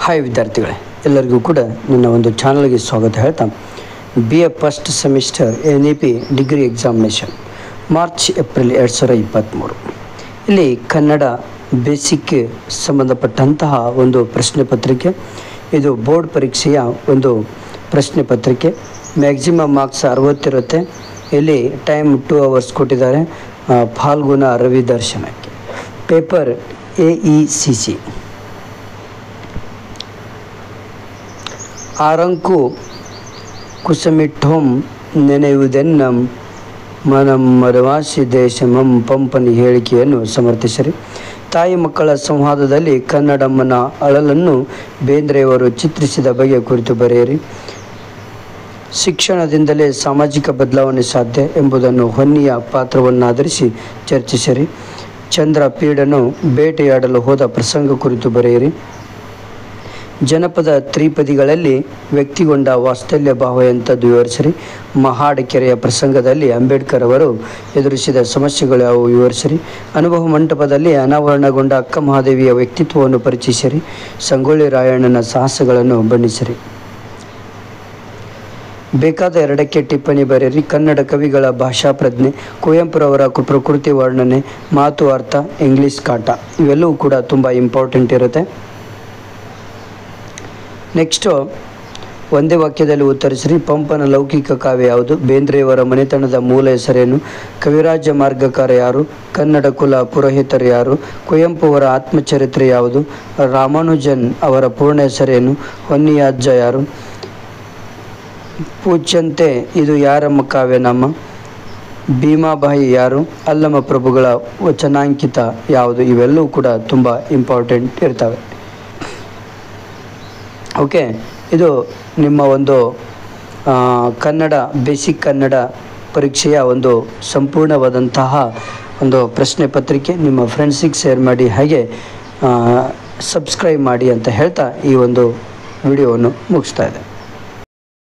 Hi ವಿದ್ಯಾರ್ಥಿಗಳೇ, ಎಲ್ಲರಿಗೂ ಕೂಡ ನನ್ನ ಒಂದು ಚಾನಲ್ಗೆ ಸ್ವಾಗತ ಹೇಳ್ತಾ BA first semester NEP degree examination March April 2023 ಇಲ್ಲಿ ಕನ್ನಡ ಬೇಸಿಕ್ ಸಂಬಂಧಪಟ್ಟಂತಹ ಒಂದು ಪ್ರಶ್ನೆ ಪತ್ರಿಕೆ. ಇದು ಬೋರ್ಡ್ ಪರೀಕ್ಷೆಯ ಒಂದು ಪ್ರಶ್ನೆ ಪತ್ರಿಕೆ. ಮ್ಯಾಕ್ಸಿಮಮ್ ಮಾರ್ಕ್ಸ್ 60 ಇರುತ್ತೆ. ಇಲ್ಲಿ ಟೈಮ್ 2 ಅವರ್ಸ್ ಕೊಟ್ಟಿದ್ದಾರೆ. ಫಾಲ್ಗುಣ ರವಿ ದರ್ಶನಕ್ಕೆ. Paper AECC. ಆರಂಕು ಕುಸಮಿಟ್ಟೋಂ ನೆನೆಯುವುದೆನ್ನಂ ಮನಂ ಮರವಾಸಿ ದೇಶಮಂ ಪಂಪನಿ ಹೇಳಿಕೆಯನ್ನು ಸಮರ್ಥಿಸಿರಿ. ತಾಯಿ ಮಕ್ಕಳ ಸಂವಾದದಲ್ಲಿ ಕನ್ನಡಮ್ಮನ ಅಳಲನ್ನು ಬೇಂದ್ರೆಯವರು ಚಿತ್ರಿಸಿದ ಬಗೆ ಕುರಿತು ಬರೆಯಿರಿ. ಶಿಕ್ಷಣದಿಂದಲೇ ಸಾಮಾಜಿಕ ಬದಲಾವಣೆ ಸಾಧ್ಯ ಎಂಬುದನ್ನು ಹೊನ್ನಿಯ ಪಾತ್ರವನ್ನಾಧರಿಸಿ ಚರ್ಚಿಸಿರಿ. ಚಂದ್ರ ಪೀಡನು ಬೇಟೆಯಾಡಲು ಹೋದ ಪ್ರಸಂಗ ಕುರಿತು ಬರೆಯಿರಿ. ಜನಪದ ತ್ರಿಪದಿಗಳಲ್ಲಿ ವ್ಯಕ್ತಿಗೊಂಡ ವಾತ್ಸಲ್ಯ ಭಾವ ಎಂಥದ್ದು ವಿವರಿಸಿರಿ. ಮಹಾಡ್ ಕೆರೆಯ ಪ್ರಸಂಗದಲ್ಲಿ ಅಂಬೇಡ್ಕರ್ ಅವರು ಎದುರಿಸಿದ ಸಮಸ್ಯೆಗಳು ಯಾವುವು ವಿವರಿಸಿರಿ. ಅನುಭವ ಮಂಟಪದಲ್ಲಿ ಅನಾವರಣಗೊಂಡ ಅಕ್ಕ ಮಹಾದೇವಿಯ ವ್ಯಕ್ತಿತ್ವವನ್ನು ಪರಿಚಯಿಸಿರಿ. ಸಂಗೊಳ್ಳಿ ರಾಯಣ್ಣನ ಸಾಹಸಗಳನ್ನು ಬಣ್ಣಿಸಿರಿ. ಬೇಕಾದ 2ಕ್ಕೆ ಟಿಪ್ಪಣಿ ಬರೆಯಿರಿ. ಕನ್ನಡ ಕವಿಗಳ ಭಾಷಾ ಪ್ರಜ್ಞೆ, ಕುವೆಂಪುರವರ ಪ್ರಕೃತಿ ವರ್ಣನೆ, ಮಾತು ಅರ್ಥ, ಇಂಗ್ಲೀಷ್ ಕಾಟ ಇವೆಲ್ಲವೂ ಕೂಡ ತುಂಬ ಇಂಪಾರ್ಟೆಂಟ್ ಇರುತ್ತೆ. ನೆಕ್ಸ್ಟು ಒಂದೇ ವಾಕ್ಯದಲ್ಲಿ ಉತ್ತರಿಸಿರಿ. ಪಂಪನ ಲೌಕಿಕ ಕಾವ್ಯ ಯಾವುದು? ಬೇಂದ್ರೆಯವರ ಮನೆತನದ ಮೂಲ ಹೆಸರೇನು? ಕವಿರಾಜ ಮಾರ್ಗಕಾರ ಯಾರು? ಕನ್ನಡ ಕುಲ ಪುರೋಹಿತರು ಯಾರು? ಕುವೆಂಪು ಅವರ ಆತ್ಮಚರಿತ್ರೆ ಯಾವುದು? ರಾಮಾನುಜನ್ ಅವರ ಪೂರ್ಣ ಹೆಸರೇನು? ಹೊನ್ನಿಯಾಜ್ಜ ಯಾರು? ಪೂಜ್ಯಂತೆ ಇದು ಯಾರಮ್ಮ ಕಾವ್ಯನಾಮ? ಭೀಮಾಬಾಯಿ ಯಾರು? ಅಲ್ಲಮ ಪ್ರಭುಗಳ ವಚನಾಂಕಿತ ಯಾವುದು? ಇವೆಲ್ಲವೂ ಕೂಡ ತುಂಬ ಇಂಪಾರ್ಟೆಂಟ್ ಇರ್ತವೆ. ಓಕೆ, ಇದು ನಿಮ್ಮ ಒಂದು ಕನ್ನಡ ಬೇಸಿಕ್ ಕನ್ನಡ ಪರೀಕ್ಷೆಯ ಒಂದು ಸಂಪೂರ್ಣವಾದಂತಹ ಒಂದು ಪ್ರಶ್ನೆ ಪತ್ರಿಕೆ. ನಿಮ್ಮ ಫ್ರೆಂಡ್ಸಿಗೆ ಶೇರ್ ಮಾಡಿ, ಹಾಗೆ ಸಬ್ಸ್ಕ್ರೈಬ್ ಮಾಡಿ ಅಂತ ಹೇಳ್ತಾ ಈ ಒಂದು ವಿಡಿಯೋವನ್ನು ಮುಗಿಸ್ತಾ ಇದೆ.